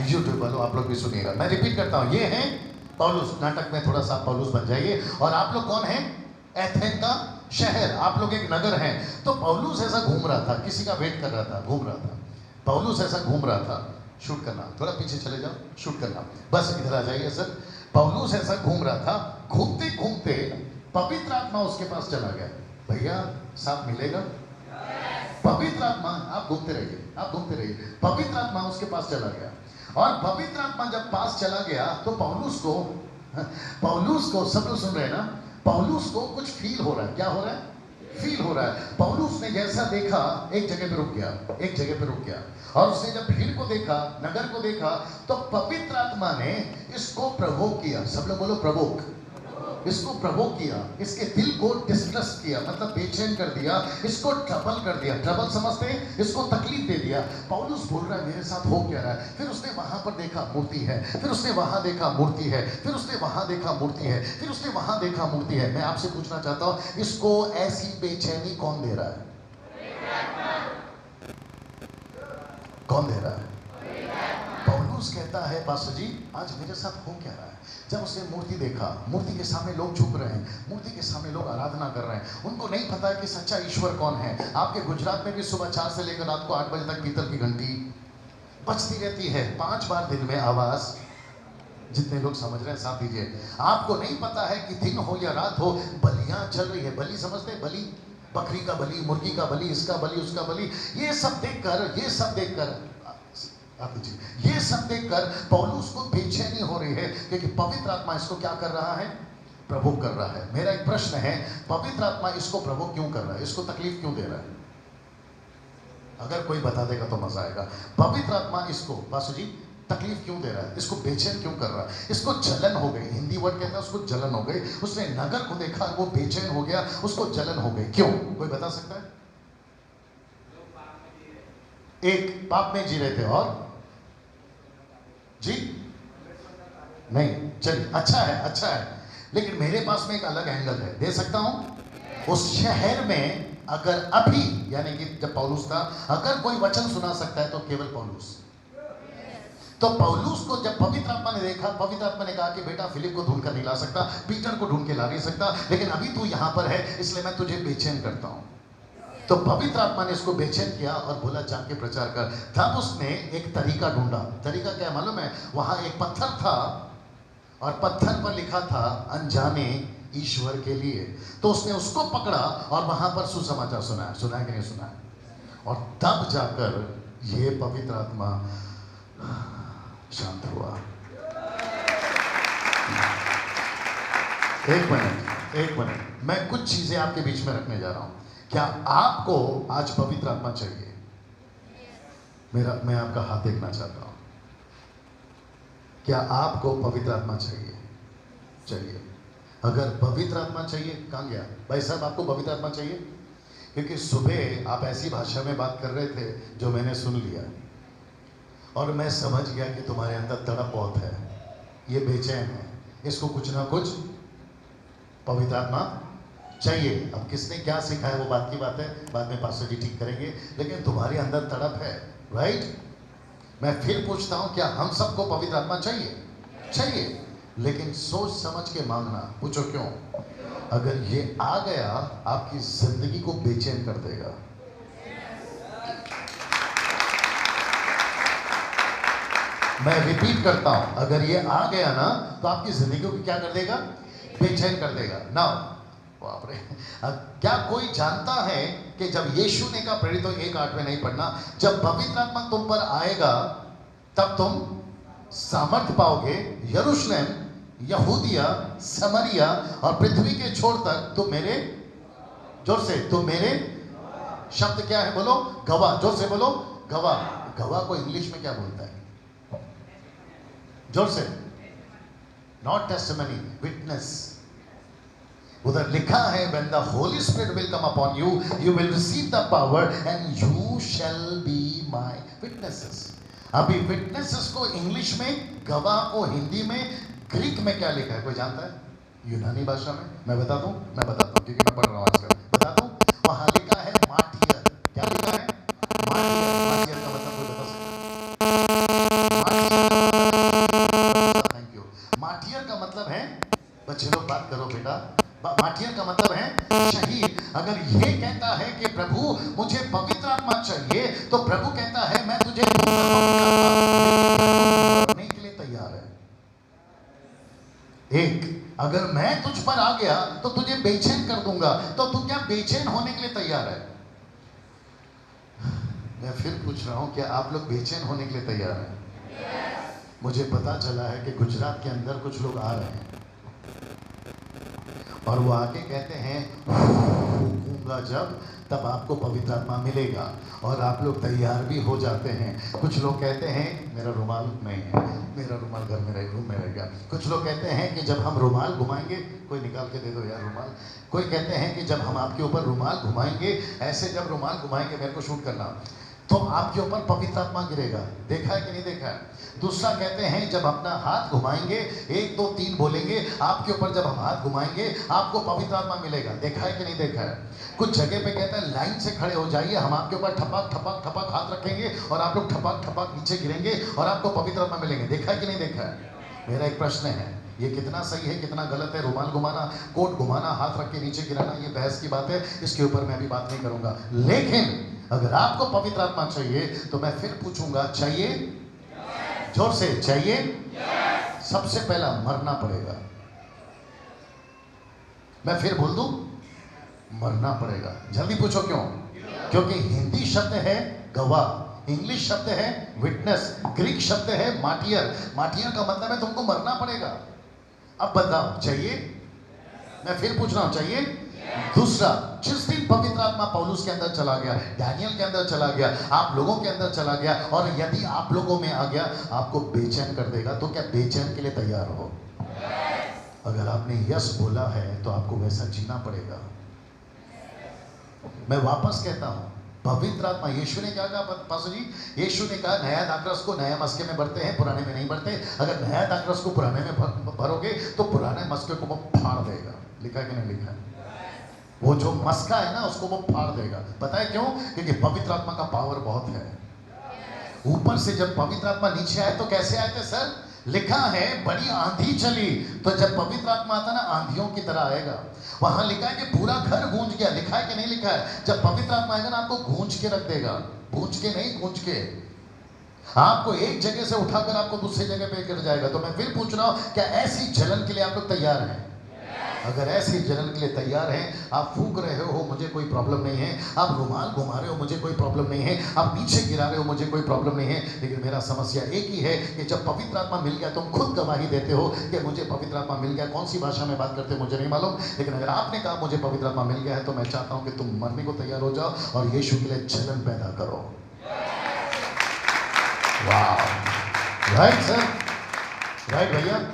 यूट्यूब वालों आप लोग भी सुनिएगा, मैं रिपीट करता हूं, ये है पौलुस। नाटक में थोड़ा सा पौलुस बन जाइए। और आप लोग कौन हैं? एथेन का शहर, आप लोग एक नगर हैं। तो पौलुस ऐसा घूम रहा था, किसी का वेट कर रहा था, घूम रहा था। पौलुस ऐसा घूम रहा था, शूट करना, थोड़ा पीछे चले जाओ, शूट करना, बस इधर आ जाइए सर। पौलुस ऐसा घूम रहा था, घूमते घूमते पवित्र आत्मा उसके पास चला गया। भैया साथ मिलेगा? पवित्र आत्मा, आप घूमते रहिए, आप घूमते रहिए। पवित्र आत्मा उसके पास चला गया और पवित्र आत्मा जब पास चला गया तो पौलुस को सब लोग सुन रहे हैं ना, पौलुस को कुछ फील हो रहा है। क्या हो रहा है? फील हो रहा है। पौलुस ने जैसा देखा, एक जगह पे रुक गया, एक जगह पे रुक गया और उसने जब भीड़ को देखा, नगर को देखा, तो पवित्र आत्मा ने इसको प्रवोक किया। सब लोग बोलो प्रवोक। इसको प्रवोक किया, इसके दिल को डिस्ट्रेस किया, मतलब बेचैन कर दिया, इसको ट्रबल कर दिया। ट्रबल समझते हैं? इसको तकलीफ दे दिया। पौलुस बोल रहा है मेरे साथ हो क्या रहा है? फिर उसने वहां पर देखा मूर्ति है, फिर उसने वहां देखा मूर्ति है, फिर उसने वहां देखा मूर्ति है, फिर उसने वहां देखा मूर्ति है। मैं आपसे पूछना चाहता हूं, इसको ऐसी बेचैनी कौन दे रहा है? कौन दे रहा है? पौलुस कहता है पास्टर जी आज मेरे साथ हो क्या रहा है? जब उसने मूर्ति देखा, मूर्ति के सामने लोग झुक रहे हैं, मूर्ति के सामने लोग आराधना कर रहे हैं, उनको नहीं पता है कि सच्चा ईश्वर कौन है। आपके गुजरात में भी सुबह 4 से लेकर रात को 8 बजे तक पीतल की घंटी बजती रहती है, 5 बार दिन में आवाज। जितने लोग समझ रहे हैं साथ दीजिए। आपको नहीं पता है कि दिन हो या रात हो, बलियां चल रही है। बलि समझते हैं? बलि, बकरी का बलि, मुर्गी का बलि, इसका बलि, उसका बलि। ये सब देखकर ये सब देखकर पौलुस को बेचैनी हो रही है, क्योंकि पवित्र आत्मा इसको क्या कर रहा है? प्रभुत्व कर रहा है। मेरा एक प्रश्न है, पवित्र आत्मा इसको प्रभुत्व क्यों कर रहा है? इसको तकलीफ क्यों दे रहा है? अगर कोई बता देगा तो मजा आएगा। पवित्र आत्मा इसको बासु जी तकलीफ क्यों दे रहा है? इसको बेचैन क्यों कर रहा है? इसको जलन हो गई, हिंदी वर्ड कहता है उसको जलन हो गई। उसने नगर को देखा, वो बेचैन हो गया, उसको जलन हो गई। क्यों? कोई बता सकता है? एक, पाप में जी रहे थे, और जी नहीं, चलिए अच्छा है। लेकिन मेरे पास में एक अलग एंगल है, दे सकता हूं। उस शहर में अगर अभी, यानी कि जब पौलुस था, अगर कोई वचन सुना सकता है तो केवल पौलुस। तो पौलुस को जब पवित्र आत्मा ने देखा, पवित्र आत्मा ने कहा कि बेटा फिलिप को ढूंढ कर नहीं ला सकता, पीटर को ढूंढ के ला नहीं सकता, लेकिन अभी तू यहां पर है, इसलिए मैं तुझे बेचैन करता हूं। तो पवित्र आत्मा ने इसको बेचैन किया और बोला जाके प्रचार कर। तब उसने एक तरीका ढूंढा। तरीका क्या मालूम है? वहां एक पत्थर था और पत्थर पर लिखा था अनजाने ईश्वर के लिए। तो उसने उसको पकड़ा और वहां पर सुसमाचार सुनाया। सुना कि नहीं सुना? और तब जाकर ये पवित्र आत्मा शांत हुआ। एक मिनट, मैं कुछ चीजें आपके बीच में रखने जा रहा हूं। क्या आपको आज पवित्र आत्मा चाहिए? मैं आपका हाथ देखना चाहता हूं। क्या आपको पवित्र आत्मा चाहिए? अगर पवित्र आत्मा चाहिए, कहां गया भाई साहब? आपको पवित्र आत्मा चाहिए? क्योंकि सुबह आप ऐसी भाषा में बात कर रहे थे जो मैंने सुन लिया और मैं समझ गया कि तुम्हारे अंदर तड़प बहुत है, ये बेचैन है, इसको कुछ ना कुछ पवित्र आत्मा चाहिए। अब किसने क्या सीखा है वो बात की बात है, बाद में पास्टर जी ठीक करेंगे, लेकिन तुम्हारे अंदर तड़प है, राइट? मैं फिर पूछता हूं, क्या हम सबको पवित्र आत्मा चाहिए? लेकिन सोच समझ के मांगना। पूछो क्यों? अगर ये आ गया आपकी जिंदगी को बेचैन कर देगा। मैं रिपीट करता हूं, अगर ये आ गया ना तो आपकी जिंदगी को क्या कर देगा? बेचैन कर देगा। नाउ बाप रे, क्या कोई जानता है कि जब यीशु ने कहा, प्रेरितों 1:8 में नहीं पढ़ना, जब पवित्र आत्मा तुम पर आएगा तब तुम सामर्थ पाओगे, यरूशलेम, यहूदिया, समरिया और पृथ्वी के छोर तक तुम मेरे, जोर से, तुम मेरे, शब्द क्या है बोलो? गवाह। जोर से बोलो, गवाह। गवाह को इंग्लिश में क्या बोलता है? जोर से। Not testimony, witness. उधर लिखा है when the Holy Spirit will come upon you, you will receive the power and you shall be my witnesses. अभी witnesses को इंग्लिश में, गवाह को हिंदी में, ग्रीक में क्या लिखा है, कोई जानता है? यूनानी भाषा में मैं बता दूं क्योंकि मैं पढ़ रहा हूं आजकल। बता दूं, वहां लिखा है मार्टियर। क्या लिखा है? मार्टियर। मार्टियर का मतलब कोई बता सकता? Thank you. मार्टियर का मतलब है, बच्चे लोग बात करो बेटा, मार्टियर का मतलब है शहीद। अगर ये कहता है कि प्रभु मुझे पवित्र आत्मा चाहिए, तो प्रभु कहता है मैं तुझे मरने के लिए तैयार है। एक, अगर मैं तुझ पर आ गया तो तुझे बेचैन कर दूंगा, तो तू क्या बेचैन होने के लिए तैयार है? मैं फिर पूछ रहा हूं, क्या आप लोग बेचैन होने के लिए तैयार हैं? मुझे पता चला है कि गुजरात के अंदर कुछ लोग आ रहे हैं और वो आके कहते हैं फूंकूंगा जब, तब आपको पवित्र आत्मा मिलेगा, और आप लोग तैयार भी हो जाते हैं। कुछ लोग कहते हैं मेरा रुमाल नहीं है, मेरा रुमाल घर में रह, रूम में रहेगा। कुछ लोग कहते हैं कि जब हम रुमाल घुमाएंगे, कोई निकाल के दे दो यार रुमाल। कोई कहते हैं कि जब हम आपके ऊपर रुमाल घुमाएंगे, ऐसे जब रुमाल घुमाएंगे, मेरे को शूट करना, तो आपके ऊपर पवित्र आत्मा गिरेगा। देखा है कि नहीं देखा है? दूसरा कहते हैं जब अपना हाथ घुमाएंगे, 1 2 3 बोलेंगे, आपके ऊपर जब हम हाथ घुमाएंगे आपको पवित्र आत्मा मिलेगा। देखा है कि नहीं देखा है? कुछ जगह पे कहता है लाइन से खड़े हो जाइए, हम आपके ऊपर ठपक ठपक ठपक हाथ रखेंगे और आप लोग ठपक ठपक नीचे गिरेंगे और आपको पवित्र आत्मा मिलेंगे। देखा है कि नहीं देखा है? मेरा एक प्रश्न है, ये कितना सही है कितना गलत है? रुमाल घुमाना, कोट घुमाना, हाथ रख के नीचे गिराना, ये बहस की बात है, इसके ऊपर मैं अभी बात नहीं करूंगा। लेकिन अगर आपको पवित्र आत्मा चाहिए तो मैं फिर पूछूंगा, चाहिए? जोर से, चाहिए? सबसे पहला मरना पड़ेगा। मैं फिर बोल दूं, मरना पड़ेगा। जल्दी पूछो क्यों? क्योंकि हिंदी शब्द है गवाह, इंग्लिश शब्द है विटनेस, ग्रीक शब्द है मार्टियर। मार्टियर का मतलब है तुमको मरना पड़ेगा। अब बताओ, चाहिए? मैं फिर पूछ रहा हूं, चाहिए? दूसरा, जिस दिन पवित्र आत्मा पौलुस के अंदर चला गया, डैनियल के अंदर चला गया, आप लोगों के अंदर चला गया, और यदि आप लोगों में आ गया, आपको बेचैन कर देगा, तो क्या बेचैन के लिए तैयार हो? अगर आपने यस बोला है तो आपको वैसा जीना पड़ेगा। मैं वापस कहता हूं, पवित्र आत्मा, यीशु ने क्या कहा पास्टर जी? यीशु ने कहा नया दाखरस को नया मस्के में भरते हैं, पुराने में नहीं भरते। अगर नया दाखरस को पुराने में भरोगे तो पुराने मस्के को वो फाड़ देगा। लिखा है कि नहीं लिखा है? वो जो मस्का है ना, उसको वो फाड़ देगा। पता है क्यों? क्योंकि पवित्र आत्मा का पावर बहुत है। ऊपर से जब पवित्र आत्मा नीचे आए तो कैसे आए थे सर? लिखा है बड़ी आंधी चली, तो जब पवित्र आत्मा आता ना, आंधियों की तरह आएगा। वहां लिखा है कि पूरा घर गूंज गया। लिखा है कि नहीं लिखा है? जब पवित्र आत्मा आएगा ना, आपको गूंज के रख देगा। गूंज के नहीं, गूंज के। आपको एक जगह से उठाकर आपको दूसरी जगह पे गिर जाएगा। तो मैं फिर पूछ रहा हूं, क्या ऐसी जलन के लिए आप लोग तैयार हैं? अगर ऐसी जलन के लिए तैयार हैं, आप फूंक रहे हो, मुझे कोई प्रॉब्लम नहीं है। आप रुमाल घुमा रहे हो, मुझे कोई प्रॉब्लम नहीं है। आप नीचे गिरा रहे हो, मुझे कोई प्रॉब्लम नहीं है। लेकिन मेरा समस्या एक ही है कि जब पवित्र आत्मा मिल गया, तुम खुद गवाही देते हो कि मुझे पवित्र आत्मा मिल गया। कौन सी भाषा में बात करते हो मुझे नहीं मालूम, लेकिन अगर आपने कहा मुझे पवित्र आत्मा मिल गया है, तो मैं चाहता हूं कि तुम मरने को तैयार हो जाओ और यीशु के लिए जलन पैदा करो। वाह, राइट सर, राइट भैया।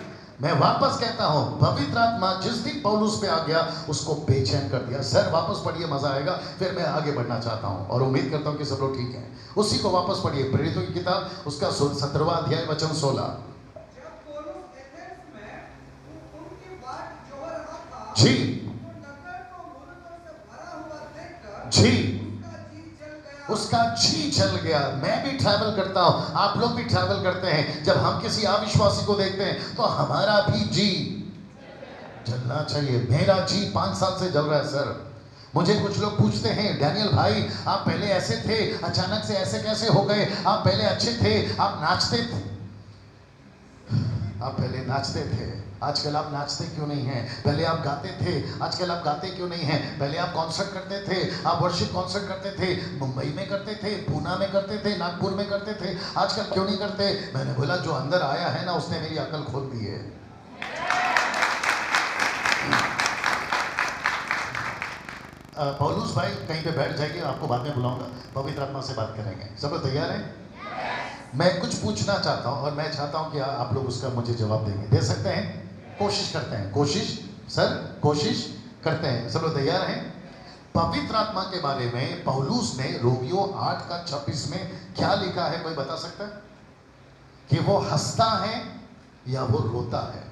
मैं वापस कहता हूं, पवित्र आत्मा जिस दिन पौलुस पे आ गया, उसको बेचैन कर दिया। सर वापस पढ़िए, मजा आएगा। फिर मैं आगे बढ़ना चाहता हूं और उम्मीद करता हूं कि सब लोग ठीक हैं। उसी को वापस पढ़िए, प्रेरितों की किताब, उसका 17वां अध्याय वचन 16। जब पौलुस एथेंस में उनकी बाट जोह रहा था, जी तो नगर को मूर्तों से भरा हुआ देखकर जी, उसका जी जल गया। उसका जी जल गया। मैं भी ट्रैवल करता हूं, आप लोग भी ट्रैवल करते हैं। जब हम किसी अविश्वासी को देखते हैं तो हमारा भी जी जलना चाहिए। मेरा जी 5 साल से जल रहा है सर। मुझे कुछ लोग पूछते हैं, डैनियल भाई आप पहले ऐसे थे, अचानक से ऐसे कैसे हो गए? आप पहले अच्छे थे, आप नाचते थे, आप पहले नाचते थे, आजकल आप नाचते क्यों नहीं हैं? पहले आप गाते थे, आजकल आप गाते क्यों नहीं हैं? पहले आप कॉन्सर्ट करते थे, आप वर्शिप कॉन्सर्ट करते थे, मुंबई में करते थे, पूना में करते थे, नागपुर में करते थे, आजकल क्यों नहीं करते? मैंने बोला जो अंदर आया है ना, उसने मेरी अकल खोल दी है। पौलुस भाई कहीं पे बैठ जाइए, आपको बाद में बुलाऊंगा, पवित्र आत्मा से बात करेंगे। सब लोग तैयार हैं? मैं कुछ पूछना चाहता हूं और मैं चाहता हूं कि आप लोग उसका मुझे जवाब देंगे। दे सकते हैं? कोशिश करते हैं, कोशिश सर, कोशिश करते हैं। सब लोग तैयार हैं? पवित्र आत्मा के बारे में पौलुस ने रोमियो 8:26 में क्या लिखा है, कोई बता सकता है? कि वो हंसता है या वो रोता है?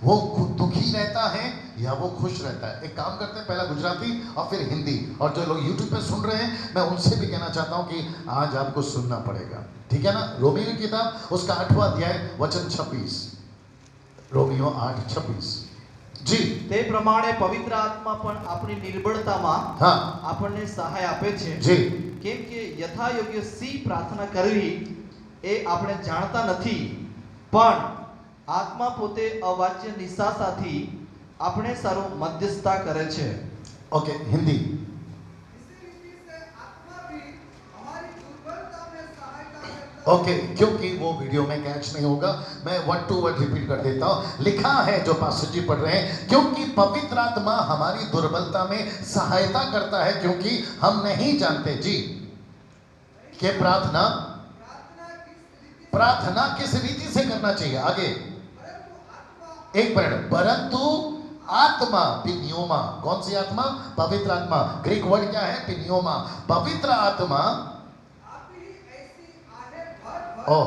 वो दुखी रहता है या वो खुश रहता है? एक काम करते हैं, पहला गुजराती और फिर हिंदी, और जो लोग यूट्यूब पे सुन रहे हैं मैं उनसे भी कहना चाहता हूं कि आज आपको सुनना पड़ेगा, ठीक है ना? रोमियो की किताब उसका 8वां अध्याय वचन 26, रोमियो 8:26 जी। તે પ્રમાણે પવિત્ર આત્મા પણ આપણી નિર્બળતામાં हाँ આપણને સહાય આપે છે, जी કેમ કે યથાયોગ્ય સી પ્રાર્થના કરવી એ આપણે જાણતા નથી, પણ આત્મા પોતે અવાચ્ય નિશાસાથી આપણે સારું મધ્યસ્થતા કરે છે। ओके हिंदी। इसी रीति से आत्मा भी हमारी दुर्बलता में सहायता करता है। ओके क्योंकि वो वीडियो में कैच नहीं होगा, मैं वर्ड टू वर्ड रिपीट कर देता हूं। लिखा है जो पास्टर जी पढ़ रहे हैं, क्योंकि पवित्र आत्मा हमारी दुर्बलता में सहायता करता है, क्योंकि हम नहीं जानते जी कि प्रार्थना किस रीति से करना चाहिए। आगे एक मिनट, परंतु आत्मा पिनियोमा, कौन सी आत्मा? पवित्र आत्मा। ग्रीक वर्ड क्या है? पिनियोमा। पवित्र आत्मा आप ही ऐसी आहें भर भर ओ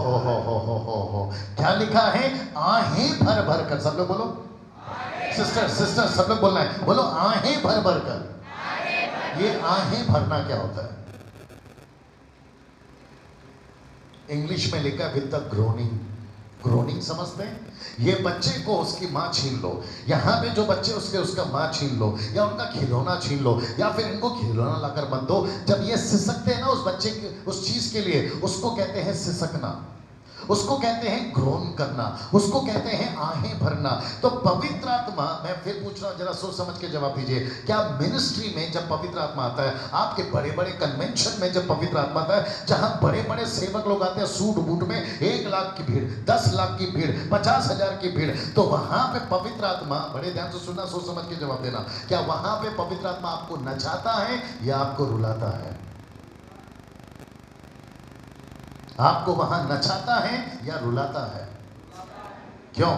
हो क्या लिखा है? आहें भर भर कर। सब लोग बोलो, सिस्टर सब लोग बोलना है, बोलो आहें भर भर कर। ये आहें भरना क्या होता है? इंग्लिश में लिखा विद द ग्रोनिंग। ग्रोनिंग समझते हैं? ये बच्चे को उसकी माँ छीन लो, यहाँ पे जो बच्चे उसका माँ छीन लो, या उनका खिलौना छीन लो, या फिर इनको खिलौना लाकर मत दो। जब ये सिसकते हैं ना उस बच्चे के उस चीज के लिए, उसको कहते हैं सिसकना, उसको कहते हैं ग्रोन करना, उसको कहते हैं आहें भरना। तो पवित्र आत्मा, मैं फिर पूछ रहा हूं, जरा सोच समझ के जवाब दीजिए। क्या मिनिस्ट्री में जब पवित्र आत्मा आता है, आपके बड़े बड़े कन्वेंशन में जब पवित्र आत्मा आता है, जहां बड़े बड़े सेवक लोग आते हैं सूट बूट में, 1 लाख की भीड़, 10 लाख की भीड़, 50,000 की भीड़, तो वहां पे पवित्र आत्मा, बड़े ध्यान से सुनना, सोच समझ के जवाब देना, क्या वहां पे पवित्र आत्मा आपको नचाता है या आपको रुलाता है? आपको वहां नचाता है या रुलाता है? क्यों?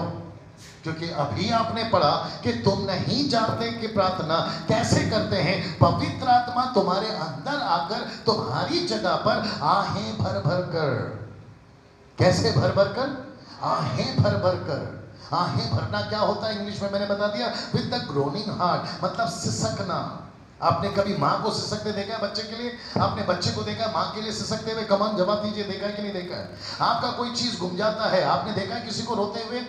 क्योंकि अभी आपने पढ़ा कि तुम नहीं जानते कि प्रार्थना कैसे करते हैं। पवित्र आत्मा तुम्हारे अंदर आकर तुम्हारी जगह पर आहें भर भर कर, कैसे भर भर कर? आहें भर भर कर। आहें भरना क्या होता है? इंग्लिश में मैंने बता दिया, विद द ग्रोनिंग हार्ट, मतलब सिसकना। आपने कभी माँ को सिसकते देखा है बच्चे के लिए? आपने बच्चे को देखा है माँ के लिए सिसकते हुए? कमान जवाब दीजिए, देखा है कि नहीं देखा है? आपका कोई चीज गुम जाता है, आपने देखा है किसी को रोते हुए?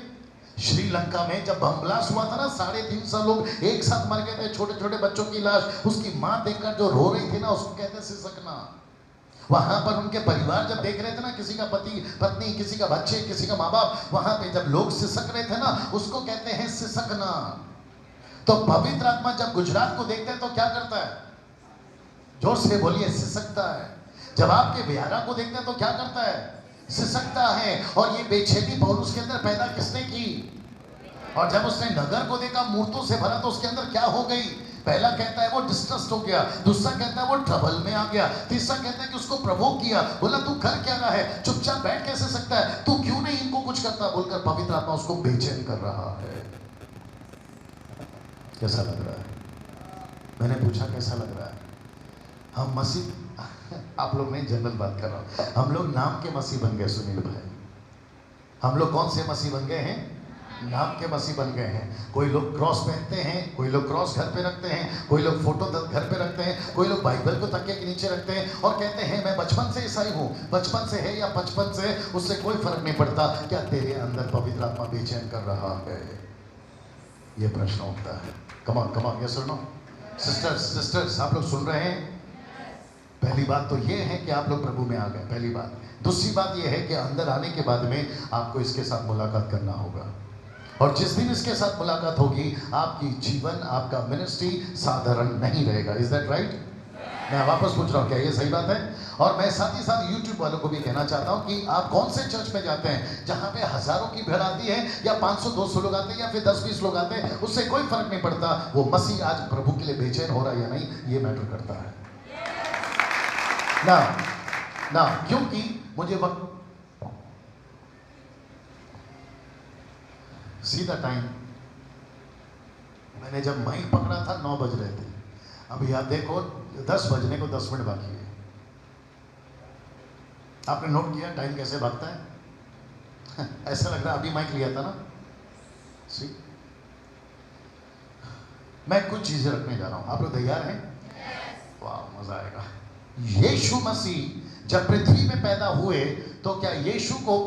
श्रीलंका में जब बम ब्लास्ट हुआ था ना, 350 लोग एक साथ मर गए थे, छोटे छोटे बच्चों की लाश, उसकी माँ देखकर जो रो रही थी ना, उसको कहते हैं सिसकना। वहां पर उनके परिवार जब देख रहे थे ना, किसी का पति पत्नी, किसी का बच्चे, किसी का माँ बाप, वहां पे जब लोग सिसक रहे थे ना, उसको कहते हैं सिसकना। तो पवित्र आत्मा जब गुजरात को देखता है तो क्या करता है? जोर से बोलिए, सिसकता है। जब आपके बिहारा को देखता है तो क्या करता है? सिसकता है। और ये बेचैनी पौलुस के अंदर पैदा किसने की? और जब उसने नगर को देखा मूर्तों से भरा, तो उसके अंदर क्या हो गई? पहला कहता है वो डिस्ट्रेस्ड हो गया, दूसरा कहता है वो ट्रबल में आ गया, तीसरा कहता है कि उसको प्रवोक किया, बोला तू कर क्या रहा है, चुपचाप बैठ कैसे सकता है, तू क्यों नहीं इनको कुछ करता, बोलकर पवित्र आत्मा उसको बेचैन कर रहा है। कैसा लग रहा है? मैंने पूछा कैसा लग रहा है? हम मसीह, आप लोग नहीं, जनरल बात कर रहा हूं, हम लोग नाम के मसीह बन गए सुनील भाई। हम लोग कौन से मसीह बन गए हैं? नाम के मसीह बन गए हैं। कोई लोग क्रॉस पहनते हैं, कोई लोग क्रॉस घर पे रखते हैं, कोई लोग फोटो घर पे रखते हैं, कोई लोग बाइबल को तकिए के नीचे रखते हैं और कहते हैं मैं बचपन से ईसाई हूँ। बचपन से है या 55 से, उससे कोई फर्क नहीं पड़ता। क्या तेरे अंदर पवित्र आत्मा बेचैन कर रहा है? ये प्रश्न उठता है। कमान ये सुनो सिस्टर्स, आप लोग सुन रहे हैं? पहली बात तो ये है कि आप लोग प्रभु में आ गए, पहली बात। दूसरी बात ये है कि अंदर आने के बाद में आपको इसके साथ मुलाकात करना होगा, और जिस दिन इसके साथ मुलाकात होगी, आपकी जीवन, आपका मिनिस्ट्री साधारण नहीं रहेगा। Is that right? मैं वापस पूछ रहा हूँ, क्या ये सही बात है? और मैं साथ ही साथ YouTube वालों को भी कहना चाहता हूँ कि आप कौन से चर्च में जाते हैं जहाँ पे हजारों की भीड़ आती है, या 500-200 लोग आते हैं, या फिर 10-20 लोग आते हैं, उससे कोई फर्क नहीं पड़ता। वो मसीह आज प्रभु के लिए बेचैन हो रहा है या नहीं, ये मैटर करता है ना। क्योंकि मुझे वक्त, सीधा टाइम, मैंने जब माइक पकड़ा था 9 बज रहे थे, अभी आप देखो 10 बजने को 10 मिनट बाकी है। आपने नोट किया टाइम कैसे भागता है? ऐसा लग रहा है अभी माइक लिया था ना। सी मैं कुछ चीजें रखने जा रहा हूं। आप लोग तैयार हैं? वाह, मजा आएगा। यीशु मसीह जब पृथ्वी में पैदा हुए तो क्या यीशु को